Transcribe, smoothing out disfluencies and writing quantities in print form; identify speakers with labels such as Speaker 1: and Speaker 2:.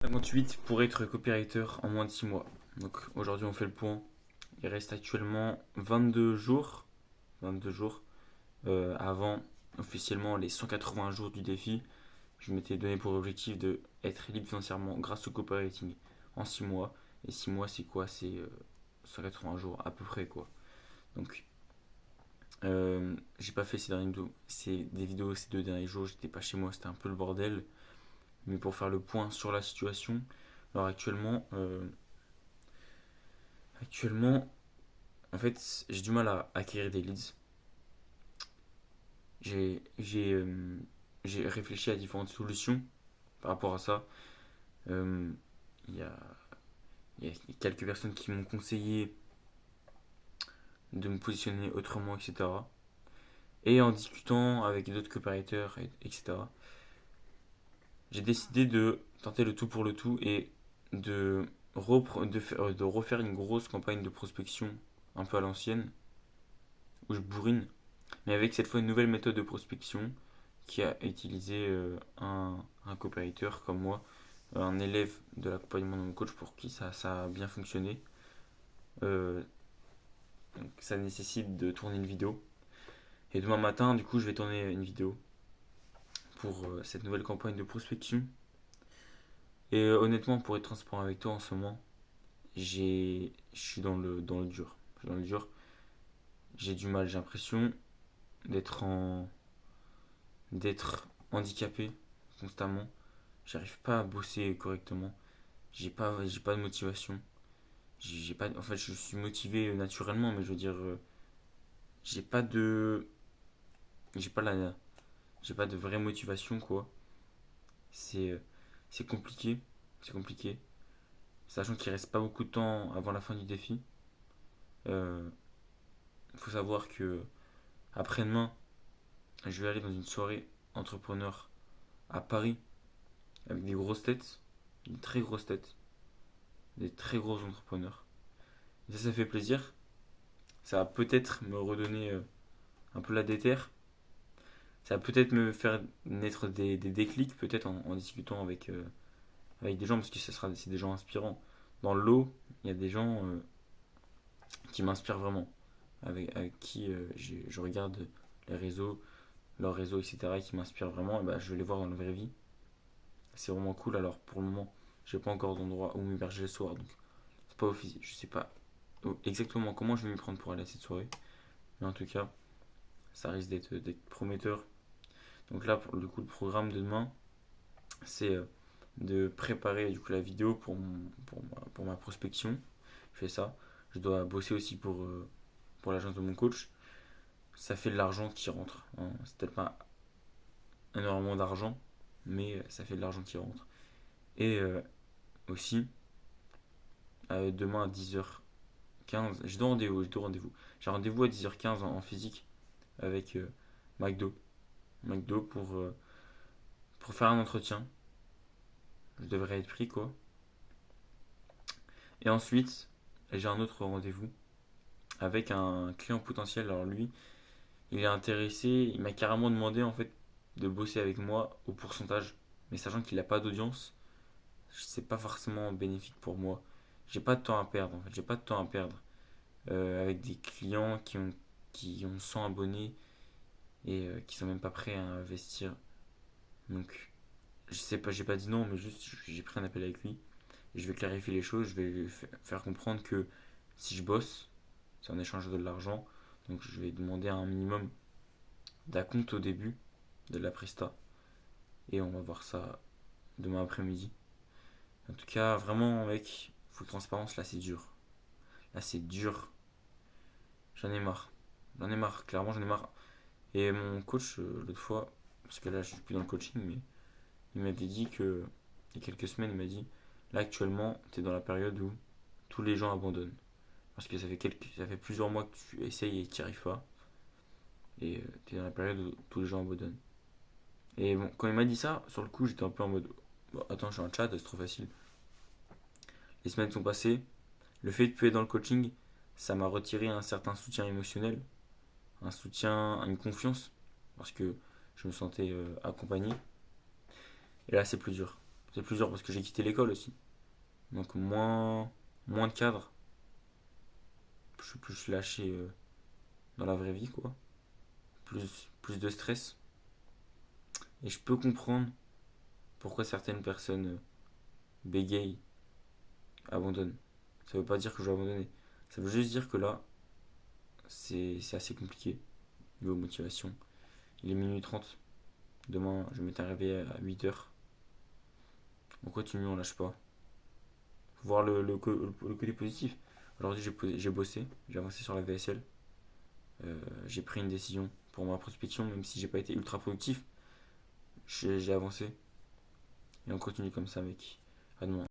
Speaker 1: 58 pour être copywriter en moins de 6 mois. Donc aujourd'hui on fait le point. Il reste actuellement 22 jours. 22 jours avant officiellement les 180 jours du défi. Je m'étais donné pour objectif de être libre financièrement grâce au copywriting en 6 mois. Et 6 mois c'est quoi? C'est 180 jours à peu près quoi. Donc j'ai pas fait ces dernières vidéos. C'est des vidéos ces 2 derniers jours. J'étais pas chez moi, c'était un peu le bordel. Mais pour faire le point sur la situation, alors actuellement, en fait, j'ai du mal à acquérir des leads. J'ai j'ai euh, j'ai réfléchi à différentes solutions par rapport à ça. Euh, Il y, a, il y a quelques personnes qui m'ont conseillé de me positionner autrement, etc. Et en discutant avec d'autres copywriters, etc., j'ai décidé de tenter le tout pour le tout et de, de refaire une grosse campagne de prospection un peu à l'ancienne, où je bourrine, mais avec cette fois une nouvelle méthode de prospection qui a utilisé un copywriter comme moi, un élève de l'accompagnement de mon coach pour qui ça a bien fonctionné. Euh, donc ça nécessite de tourner une vidéo. Et demain matin, du coup, je vais tourner une vidéo pour cette nouvelle campagne de prospection. Et honnêtement, pour être transparent avec toi en ce moment, je suis dans le dur. Je suis dans le dur. J'ai du mal, j'ai l'impression d'être d'être handicapé constamment. J'arrive pas à bosser correctement. J'ai pas de motivation. J'ai pas, en fait, je suis motivé naturellement, mais je veux dire, j'ai pas de, j'ai pas la, j'ai pas de vraie motivation quoi. C'est, euh, c'est compliqué, c'est compliqué. Sachant qu'il reste pas beaucoup de temps avant la fin du défi. Euh, faut savoir que après-demain, je vais aller dans une soirée entrepreneur à Paris avec des grosses têtes, des très grosses têtes, des très gros entrepreneurs. Et ça fait plaisir. Ça va peut-être me redonner un peu la déterre. Ça va peut-être me faire naître des déclics, peut-être en discutant avec des gens, parce que c'est des gens inspirants. Dans le lot, il y a des gens qui m'inspirent vraiment, avec qui je regarde les réseaux, leurs réseaux, etc., et qui m'inspirent vraiment. Et bah, je vais les voir dans la vraie vie. C'est vraiment cool. Alors pour le moment, j'ai pas encore d'endroit où m'héberger le soir, donc c'est pas officiel. Je sais pas exactement comment je vais m'y prendre pour aller à cette soirée, mais en tout cas, ça risque d'être prometteur. Donc là, du coup, le programme de demain, c'est de préparer du coup la vidéo pour ma prospection. Je fais ça. Je dois bosser aussi pour l'agence de mon coach. Ça fait de l'argent qui rentre, hein. C'est peut-être pas énormément d'argent, mais ça fait de l'argent qui rentre. Et aussi, demain à 10h15, j'ai rendez-vous. J'ai rendez-vous à 10h15 en physique avec McDo. McDo pour faire un entretien. Je devrais être pris quoi. Et ensuite, j'ai un autre rendez-vous avec un client potentiel. Alors lui, il est intéressé, il m'a carrément demandé en fait de bosser avec moi au pourcentage. Mais sachant qu'il n'a pas d'audience, c'est pas forcément bénéfique pour moi. J'ai pas de temps à perdre en fait, j'ai pas de temps à perdre avec des clients qui ont 100 abonnés et qui sont même pas prêts à investir. Donc je sais pas, j'ai pas dit non, mais juste j'ai pris un appel avec lui. Et je vais clarifier les choses, je vais lui faire comprendre que si je bosse, c'est en échange de l'argent. Donc je vais demander un minimum d'acompte au début de la presta. Et on va voir ça demain après-midi. En tout cas, vraiment, mec, faut transparence, là c'est dur. Là c'est dur. J'en ai marre. J'en ai marre, clairement j'en ai marre. Et mon coach, l'autre fois, parce que là je suis plus dans le coaching, mais il m'avait dit que, il y a quelques semaines, il m'a dit, là actuellement, tu es dans la période où tous les gens abandonnent. Parce que ça fait plusieurs mois que tu essayes et que tu n'y arrives pas. Et tu es dans la période où tous les gens abandonnent. Et bon, quand il m'a dit ça, sur le coup, j'étais un peu en mode bon, attends, je suis un chat, c'est trop facile. Les semaines sont passées. Le fait de plus être dans le coaching, ça m'a retiré un certain soutien émotionnel, un soutien, une confiance, parce que je me sentais accompagné. Et là, c'est plus dur. C'est plus dur parce que j'ai quitté l'école aussi. Donc moins de cadre. Je suis plus lâché dans la vraie vie, quoi. Plus de stress. Et je peux comprendre pourquoi certaines personnes bégayent, abandonnent. Ça veut pas dire que je vais abandonner. Ça veut juste dire que là, c'est assez compliqué niveau motivation. Il est minuit 30. Demain, je m'étais réveillé à 8h. On continue, on lâche pas. Faut voir le côté positif. Aujourd'hui, j'ai bossé, j'ai avancé sur la VSL. J'ai pris une décision pour ma prospection, même si j'ai pas été ultra productif. J'ai avancé. Et on continue comme ça, mec. À demain.